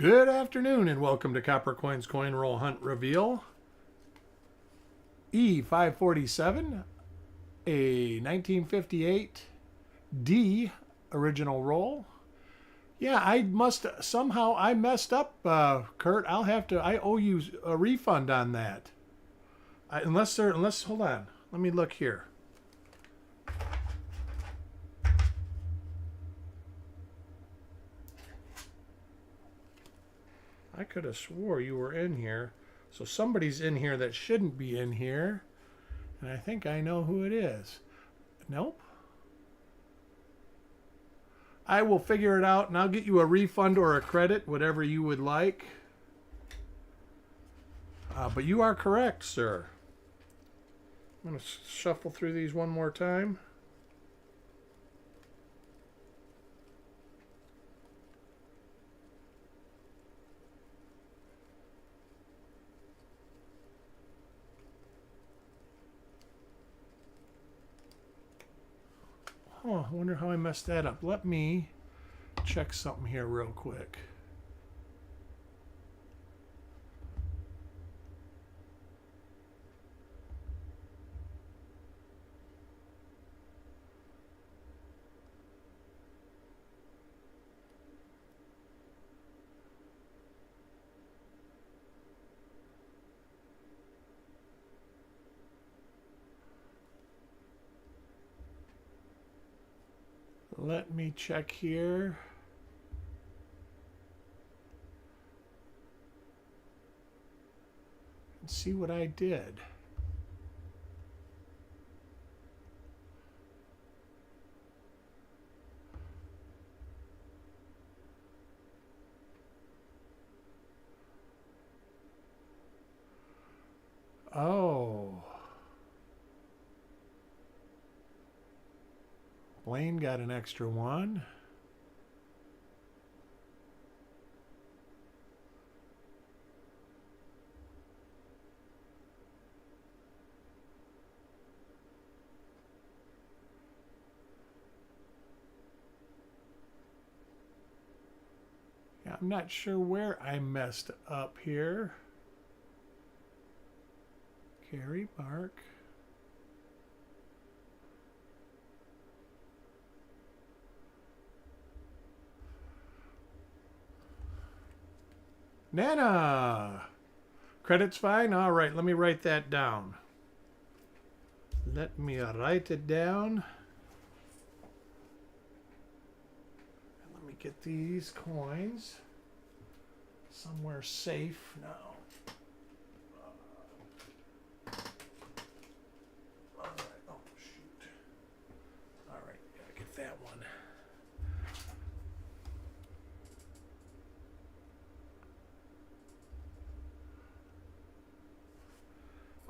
Good afternoon and welcome to Copper Coins Coin Roll Hunt Reveal. E547, a 1958 D original roll. Yeah, I messed up, Kurt. I owe you a refund on that. Hold on. Let me look here. I could have swore you were in here. So somebody's in here that shouldn't be in here. And I think I know who it is. Nope. I will figure it out and I'll get you a refund or a credit, whatever you would like. But you are correct, sir. I'm going to shuffle through these one more time. Oh, I wonder how I messed that up. Let me check something here real quick. Let me check here. And see what I did. Oh. Blaine got an extra one. Yeah, I'm not sure where I messed up here. Carry Bark. Nana! Credit's fine? All right, let me write that down. Let me write it down. And let me get these coins somewhere safe now. All right, oh shoot. All right, gotta get that one.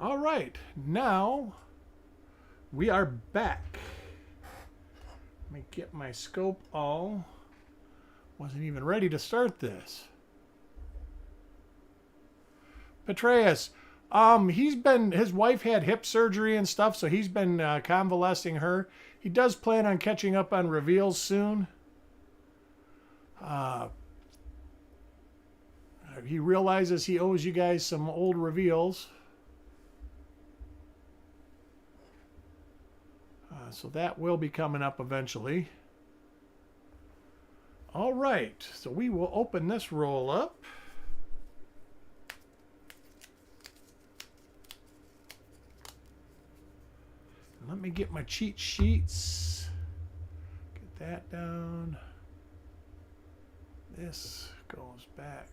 All right, now we are back. Let me get my scope all. Wasn't even ready to start this. Petraeus, his wife had hip surgery and stuff, so he's been convalescing her. He does plan on catching up on reveals soon. He realizes he owes you guys some old reveals. So that will be coming up eventually. All right, so we will open this roll up. Let me get my cheat sheets. Get that down. This goes back.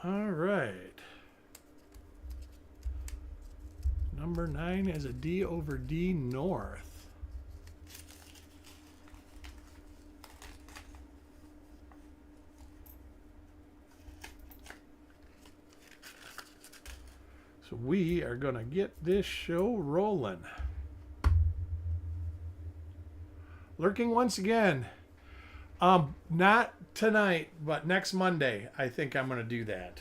All right. Number 9 is a D over D North. So we are going to get this show rolling. Lurking once again. Not tonight, but next Monday, I think I'm going to do that.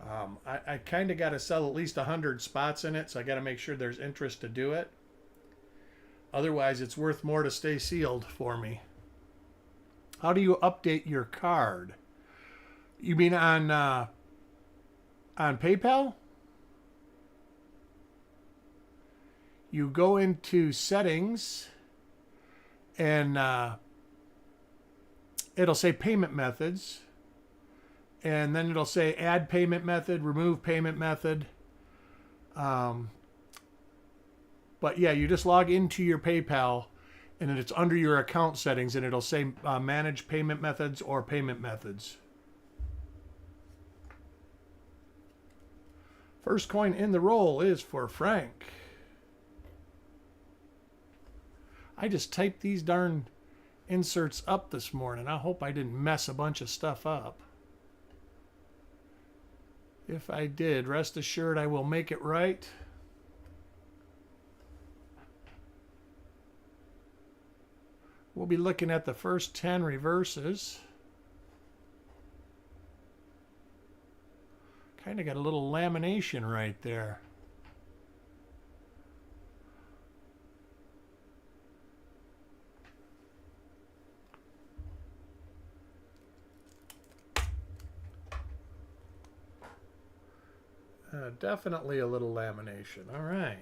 I kind of got to sell at least 100 spots in it, so I got to make sure there's interest to do it. Otherwise, it's worth more to stay sealed for me. How do you update your card? You mean on PayPal? You go into settings and it'll say payment methods. And then it'll say add payment method, remove payment method. But yeah, you just log into your PayPal and then it's under your account settings and it'll say manage payment methods or payment methods. First coin in the roll is for Frank. I just typed these darn inserts up this morning. I hope I didn't mess a bunch of stuff up. If I did, rest assured I will make it right. We'll be looking at the first 10 reverses. Kind of got a little lamination right there. Definitely a little lamination. All right.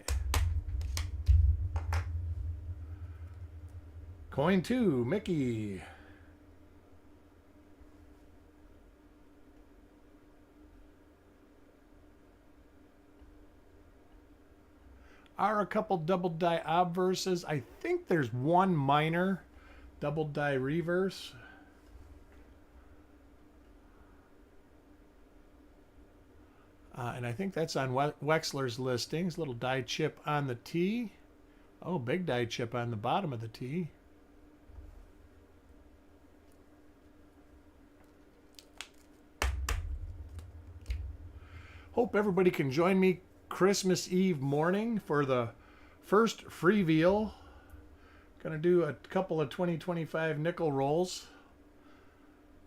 Coin 2, Mickey. Are a couple double die obverses. I think there's one minor double die reverse. And I think that's on Wexler's listings. Little die chip on the T. Oh, big die chip on the bottom of the T. Hope everybody can join me Christmas Eve morning for the first free veal. Gonna do a couple of 2025 nickel rolls.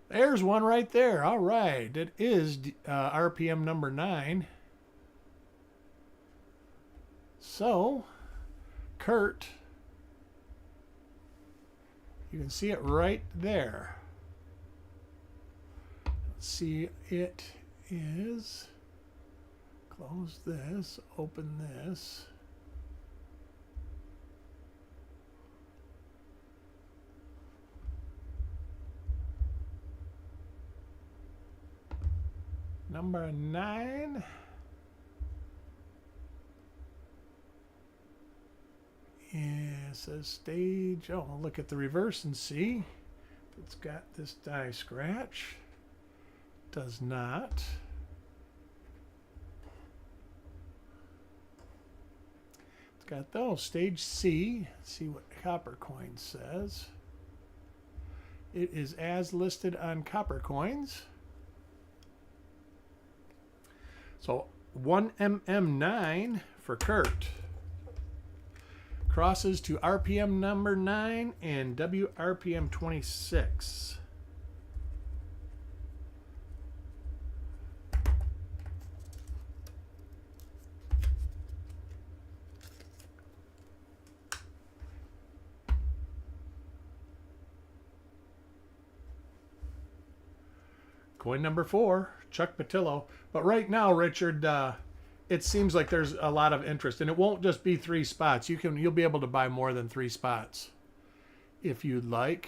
There's one right there. All right. It is RPM number 9. So, Kurt, you can see it right there. Let's see. It is... Close this. Open this. Number 9 is a stage. Oh, I'll look at the reverse and see if it's got this die scratch. Does not. It's got those. Stage C. Let's see what Copper Coin says. It is as listed on Copper Coins. So 1mm9 for Kurt. Crosses to RPM number 9 and WRPM 26. Coin number 4, Chuck Patillo. But right now, Richard, it seems like there's a lot of interest, and it won't just be 3 spots. You'll be able to buy more than 3 spots if you'd like.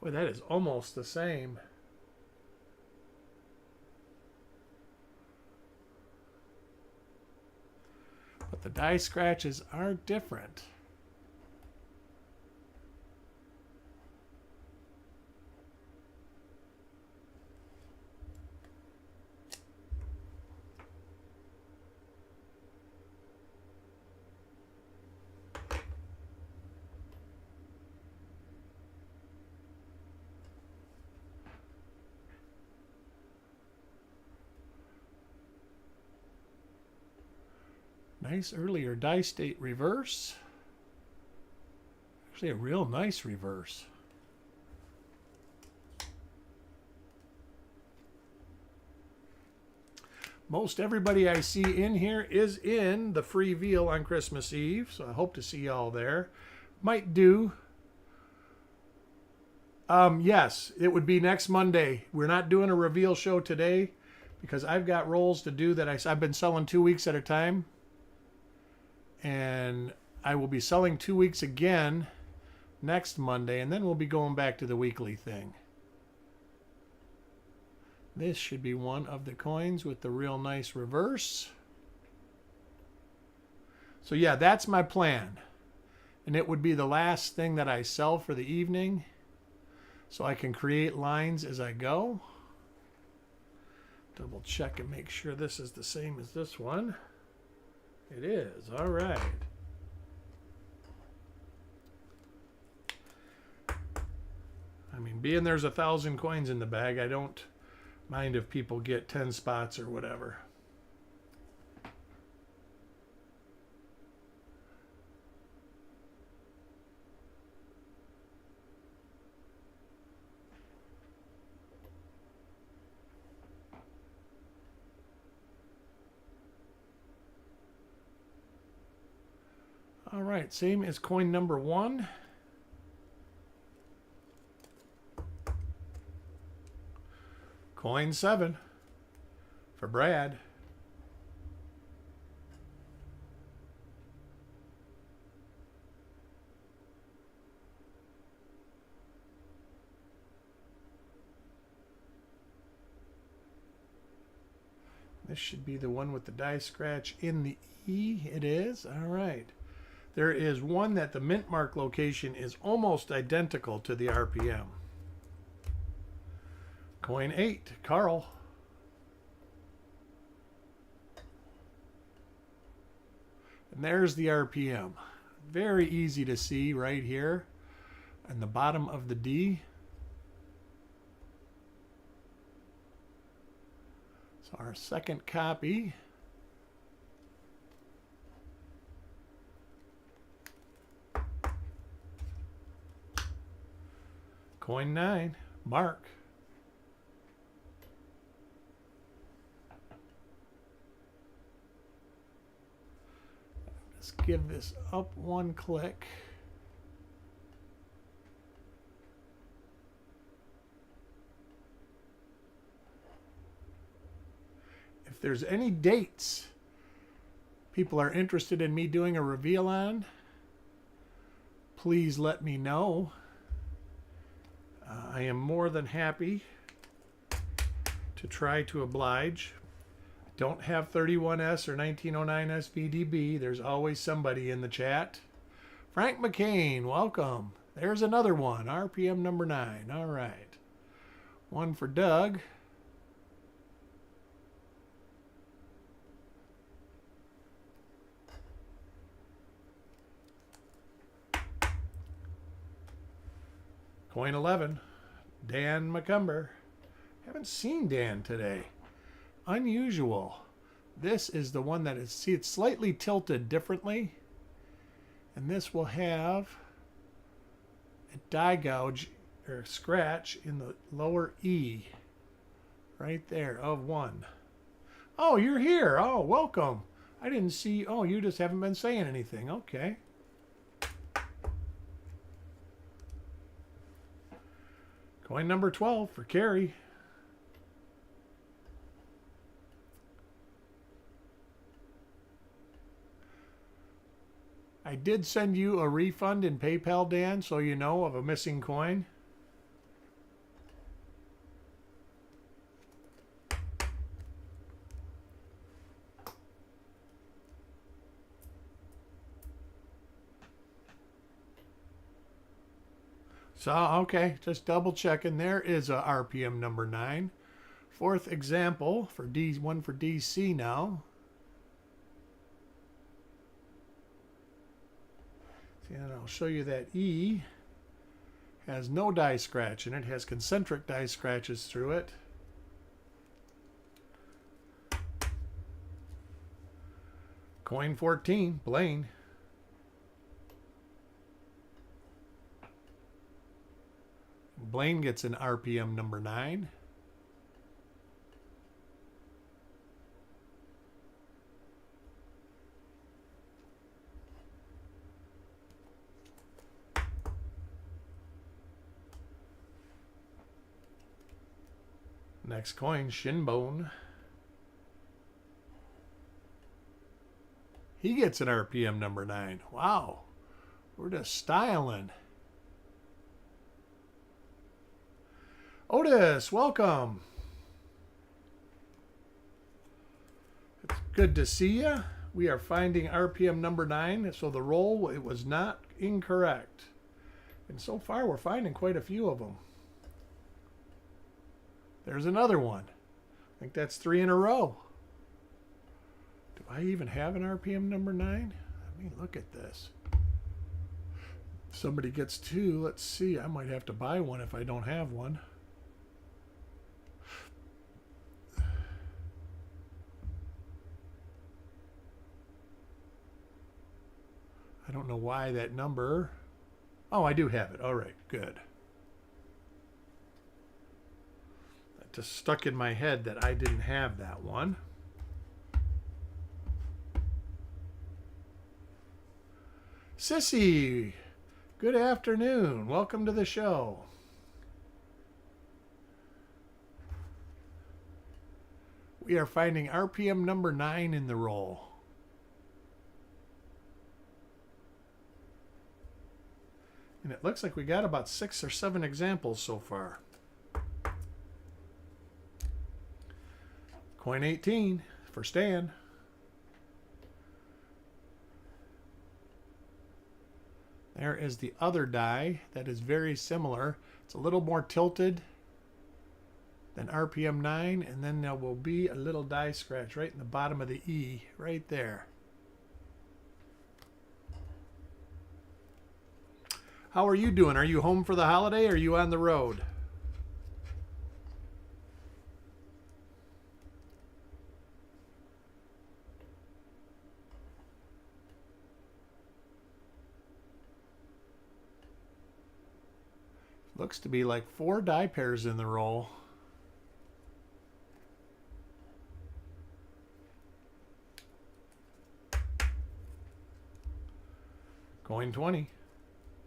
Boy, that is almost the same. But the die scratches are different. Nice earlier die state reverse. Actually, a real nice reverse. Most everybody I see in here is in the free veal on Christmas Eve, so I hope to see y'all there. Might do. Yes, it would be next Monday. We're not doing a reveal show today because I've got rolls to do that I've been selling 2 weeks at a time. And I will be selling 2 weeks again next Monday, and then we'll be going back to the weekly thing. This should be one of the coins with the real nice reverse. So yeah, that's my plan. And it would be the last thing that I sell for the evening, so I can create lines as I go. Double check and make sure this is the same as this one. It is. All right. I mean, being there's 1,000 coins in the bag, I don't mind if people get 10 spots or whatever. All right, same as coin number 1. Coin 7 for Brad. This should be the one with the die scratch in the E. It is. All right. There is one that the mint mark location is almost identical to the RPM. Coin 8, Carl. And there's the RPM. Very easy to see right here in the bottom of the D. So our second copy. Coin 9, Mark. Let's give this up one click. If there's any dates people are interested in me doing a reveal on, please let me know. I am more than happy to try to oblige. I don't have 31S or 1909 SVDB. There's always somebody in the chat. Frank McCain, welcome. There's another one, RPM number 9. All right. One for Doug. Coin 11, Dan McCumber. Haven't seen Dan today. Unusual. This is the one that is, see, it's slightly tilted differently. And this will have a die gouge or scratch in the lower E. Right there of 1. Oh, you're here. Oh, welcome. I didn't see. Oh, you just haven't been saying anything. Okay. Coin number 12 for Carrie. I did send you a refund in PayPal, Dan, so you know of a missing coin. So, okay, just double checking. There is a RPM number 9. Fourth example for one for DC now. See, and I'll show you that E has no die scratch in it. It has concentric die scratches through it. Coin 14, Blaine. Blaine gets an RPM number 9. Next coin, Shinbone. He gets an RPM number 9. Wow. We're just styling. Otis, welcome. It's good to see you. We are finding RPM number 9, so the roll, it was not incorrect. And so far, we're finding quite a few of them. There's another one. I think that's 3 in a row. Do I even have an RPM number 9? Let me look at this. If somebody gets 2, let's see. I might have to buy one if I don't have one. I don't know why that number. Oh, I do have it. All right, good. That just stuck in my head that I didn't have that one. Sissy, good afternoon. Welcome to the show. We are finding RPM number 9 in the roll. And it looks like we got about 6 or 7 examples so far. Coin 18 for Stan. There is the other die that is very similar. It's a little more tilted than RPM 9, and then there will be a little die scratch right in the bottom of the E, right there. How are you doing? Are you home for the holiday or are you on the road? Looks to be like 4 die pairs in the roll. Coin 20.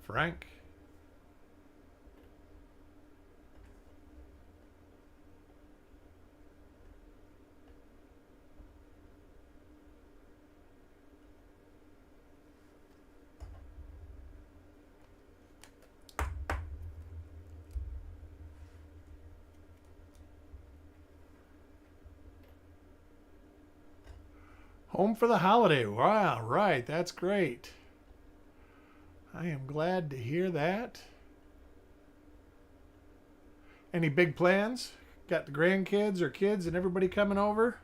Frank. Home for the holiday. Wow, right. That's great. I am glad to hear that. Any big plans? Got the grandkids or kids and everybody coming over?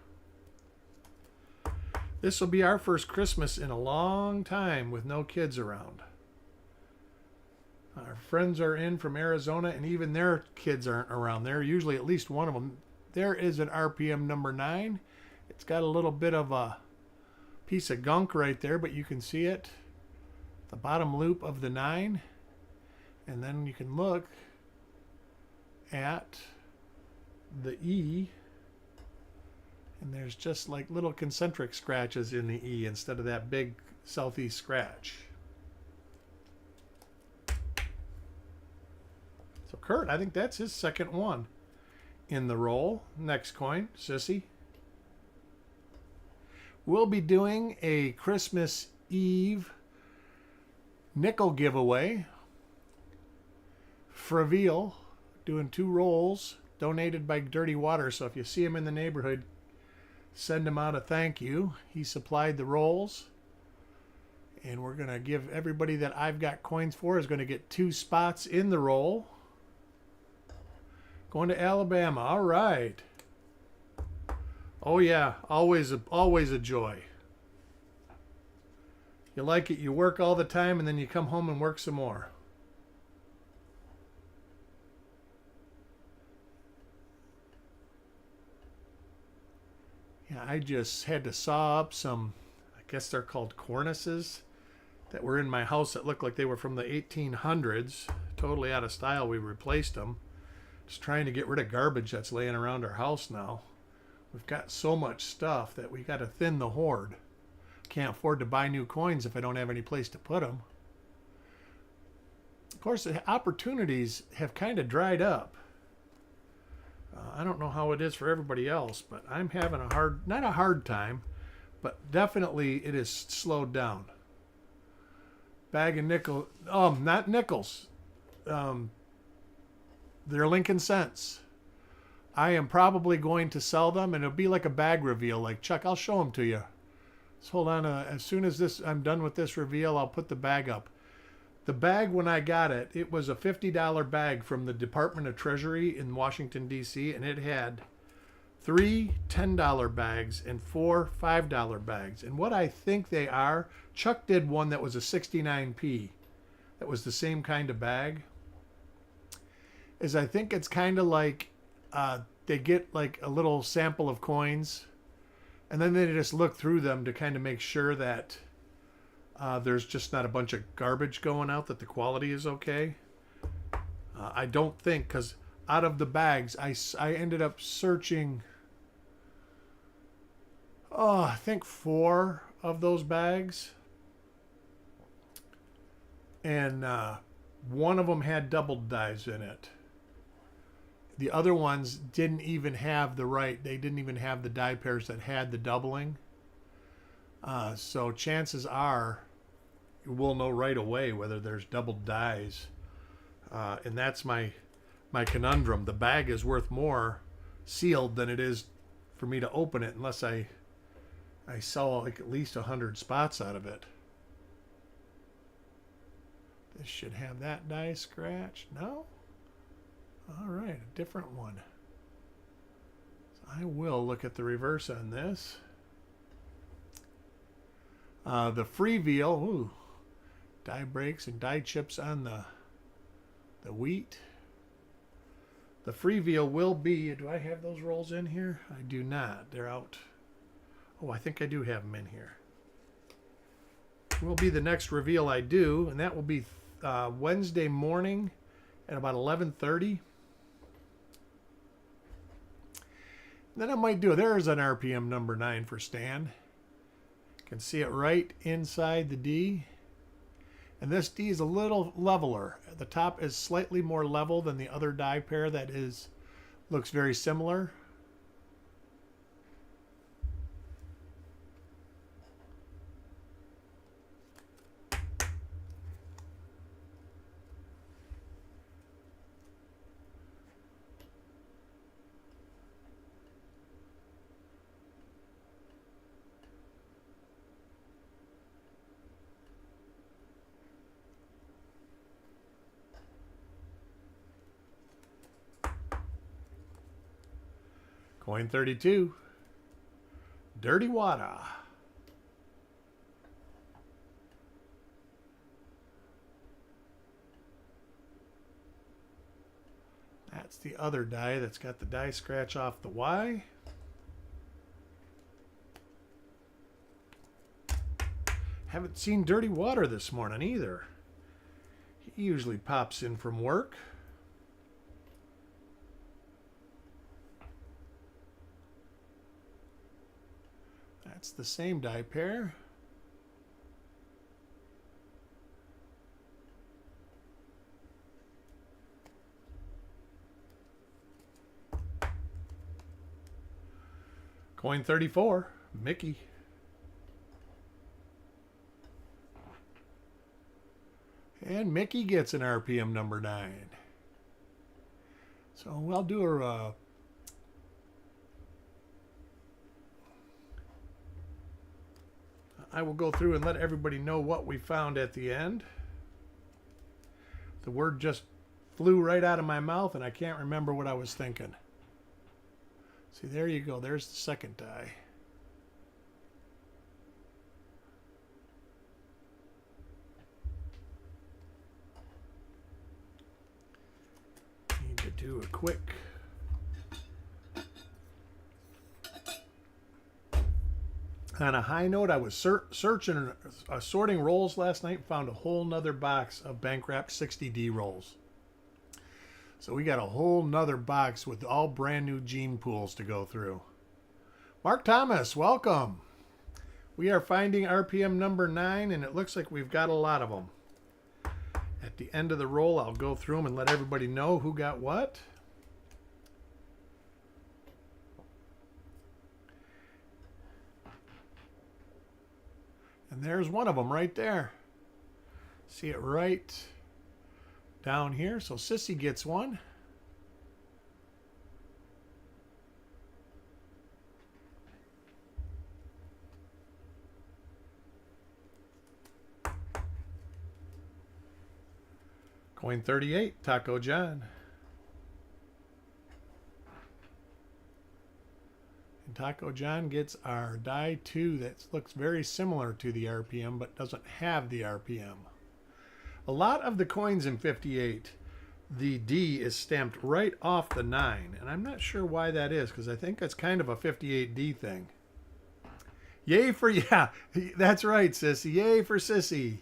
This will be our first Christmas in a long time with no kids around. Our friends are in from Arizona and even their kids aren't around. They're usually at least one of them. There is an RPM number 9. It's got a little bit of a piece of gunk right there, but you can see it. The bottom loop of the 9. And then you can look at the E. And there's just like little concentric scratches in the E instead of that big southeast scratch. So Kurt, I think that's his second one in the roll. Next coin, Sissy. We'll be doing a Christmas Eve nickel giveaway. Fraviel doing 2 rolls donated by Dirty Water. So if you see him in the neighborhood, send him out a thank you. He supplied the rolls. And we're going to give everybody that I've got coins for is going to get 2 spots in the roll. Going to Alabama. All right. Oh yeah, always a joy. You like it, you work all the time, and then you come home and work some more. Yeah, I just had to saw up some guess they're called cornices, that were in my house that looked like they were from the 1800s. Totally out of style. We replaced them. Just trying to get rid of garbage that's laying around our house now. We've got so much stuff that we got to thin the hoard. Can't afford to buy new coins if I don't have any place to put them. Of course, the opportunities have kind of dried up. I don't know how it is for everybody else, but I'm having a hard, not a hard time, but definitely it is slowed down. Bag of nickel, not nickels. They're Lincoln cents. I am probably going to sell them, and it'll be like a bag reveal. Like, Chuck, I'll show them to you. So hold on. As soon as I'm done with this reveal, I'll put the bag up. The bag, when I got it, it was a $50 bag from the Department of Treasury in Washington, D.C., and it had 3 $10 bags and 4 $5 bags. And what I think they are, Chuck did one that was a 69p. That was the same kind of bag. Is I think it's kind of like they get like a little sample of coins, and then they just look through them to kind of make sure that there's just not a bunch of garbage going out, that the quality is okay. I don't think, because out of the bags, I ended up searching, I think 4 of those bags. And one of them had doubled dies in it. The other ones didn't even have they didn't even have the die pairs that had the doubling. So chances are we'll know right away whether there's doubled dies. And that's my conundrum. The bag is worth more sealed than it is for me to open it unless I sell like at least 100 spots out of it. This should have that die scratched. No? All right, a different one. So I will look at the reverse on this. The freeveal, ooh, die breaks and die chips on the wheat. The freeveal will be, do I have those rolls in here? I do not. They're out. Oh, I think I do have them in here. Will be the next reveal I do, and that will be Wednesday morning at about 11:30. Then I might do, there's an RPM number 9 for Stan. You can see it right inside the D. And this D is a little leveler. The top is slightly more level than the other die pair that looks very similar. Coin 32. Dirty water. That's the other die that's got the die scratch off the Y. Haven't seen Dirty Water this morning either. He usually pops in from work. That's the same die pair. Coin 34, Mickey. And Mickey gets an RPM number 9. So I'll do a I will go through and let everybody know what we found at the end. The word just flew right out of my mouth and I can't remember what I was thinking. See, there you go. There's the second die. Need to do a quick On a high note, I was searching, sorting rolls last night, found a whole nother box of bank wrapped 60D rolls. So we got a whole nother box with all brand new gene pools to go through. Mark Thomas, welcome. We are finding RPM number 9, and it looks like we've got a lot of them. At the end of the roll, I'll go through them and let everybody know who got what. And there's one of them right there. See it right down here. So Sissy gets one. Coin 38, Taco John. And Taco John gets our die 2 that looks very similar to the RPM but doesn't have the RPM. A lot of the coins in 58, the D is stamped right off the 9. And I'm not sure why that is, because I think that's kind of a 58D thing. Yay for, yeah, that's right, Sissy. Yay for Sissy.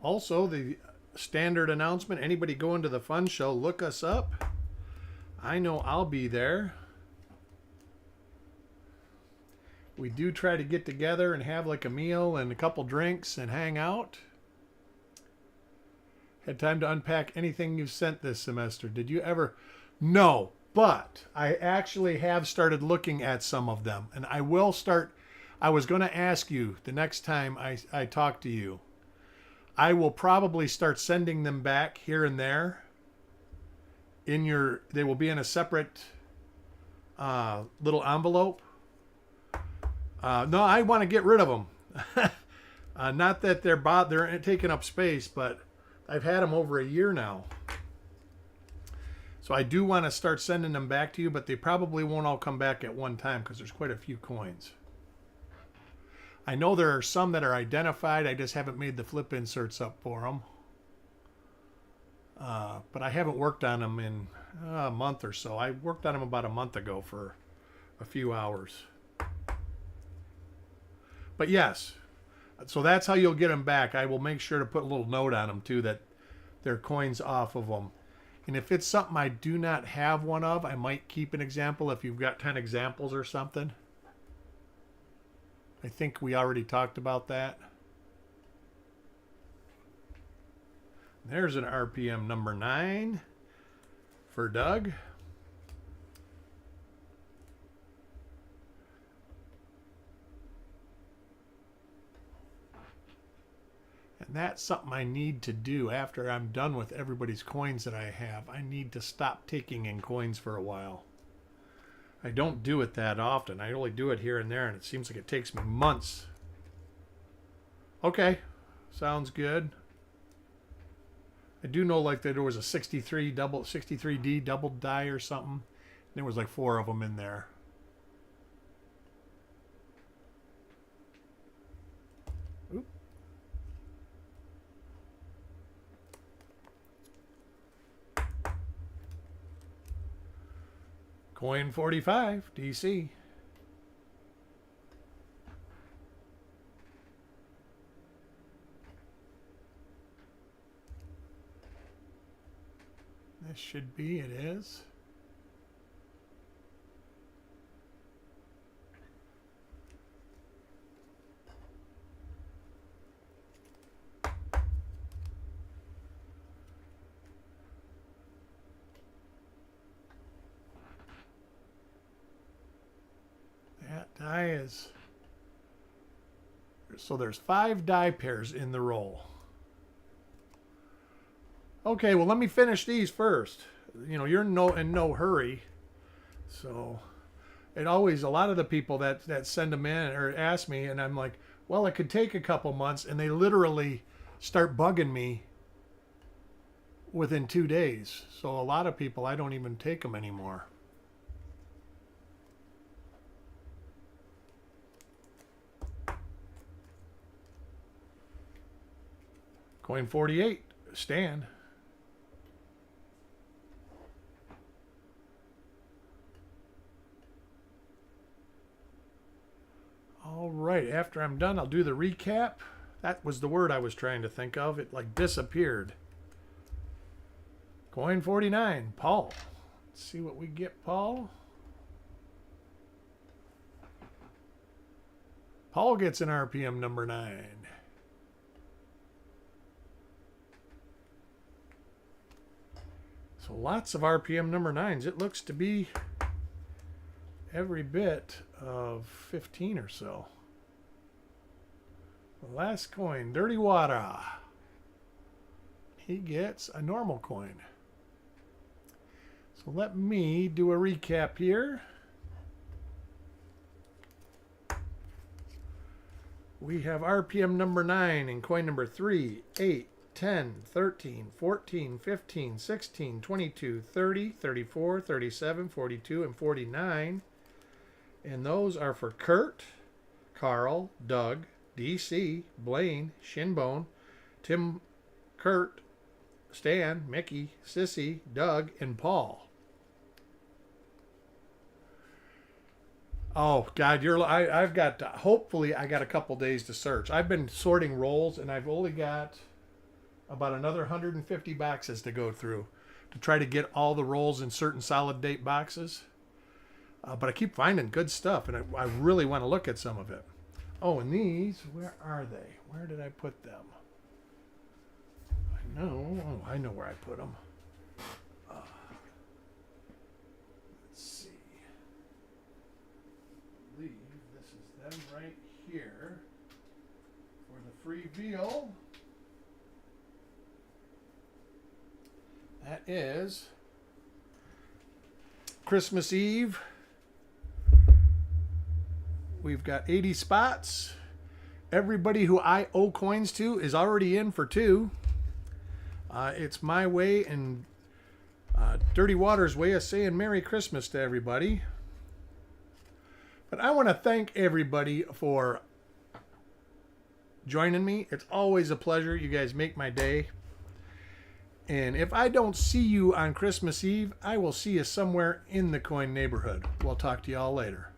Also, the standard announcement, anybody going to the fun show, look us up. I know I'll be there. We do try to get together and have like a meal and a couple drinks and hang out. Had time to unpack anything you've sent this semester. Did you ever? No, but I actually have started looking at some of them. And I will start. I was going to ask you the next time I talk to you. I will probably start sending them back here and there. They will be in a separate little envelope. No, I want to get rid of them. Not that they're taking up space, but I've had them over a year now. So I do want to start sending them back to you, but they probably won't all come back at one time because there's quite a few coins. I know there are some that are identified. I just haven't made the flip inserts up for them. But I haven't worked on them in a month or so. I worked on them about a month ago for a few hours. But yes, so that's how you'll get them back. I will make sure to put a little note on them too that they're coins off of them. And if it's something I do not have one of, I might keep an example if you've got 10 examples or something. I think we already talked about that. There's an RPM number 9 for Doug. And that's something I need to do after I'm done with everybody's coins that I have. I need to stop taking in coins for a while. I don't do it that often. I only do it here and there, and it seems like it takes me months. Okay, sounds good. I do know like that there was a 63D double die or something. There was like 4 of them in there. Oop. Coin 45, DC. This should be, it is. That die is, so there's 5 die pairs in the roll. Okay, well, let me finish these first. You know, you're in no hurry. So it always, a lot of the people that send them in or ask me, and I'm like, well, it could take a couple months, and they literally start bugging me within 2 days. So a lot of people, I don't even take them anymore. Coin 48, Stan. All right, after I'm done, I'll do the recap. That was the word I was trying to think of. It like disappeared. Coin 49, Paul. Let's see what we get, Paul. Paul gets an RPM number 9. So lots of RPM number 9s. It looks to be every bit of 15 or so. The last coin, Dirty Water. He gets a normal coin. So let me do a recap here. We have RPM number 9 in coin number 3, 8, 10, 13, 14, 15, 16, 22, 30, 34, 37, 42, and 49. And those are for Kurt, Carl, Doug, DC, Blaine, Shinbone, Tim, Kurt, Stan, Mickey, Sissy, Doug, and Paul. Oh God, I've got hopefully I got a couple days to search. I've been sorting rolls and I've only got about another 150 boxes to go through to try to get all the rolls in certain solid date boxes. But I keep finding good stuff and I really want to look at some of it. Oh, and these, where are they? Where did I put them? I know where I put them. Let's see. I believe this is them right here for the free veal. That is Christmas Eve. We've got 80 spots. Everybody who I owe coins to is already in for 2. It's my way and Dirty Water's way of saying Merry Christmas to everybody. But I want to thank everybody for joining me. It's always a pleasure. You guys make my day. And if I don't see you on Christmas Eve, I will see you somewhere in the coin neighborhood. We'll talk to you all later.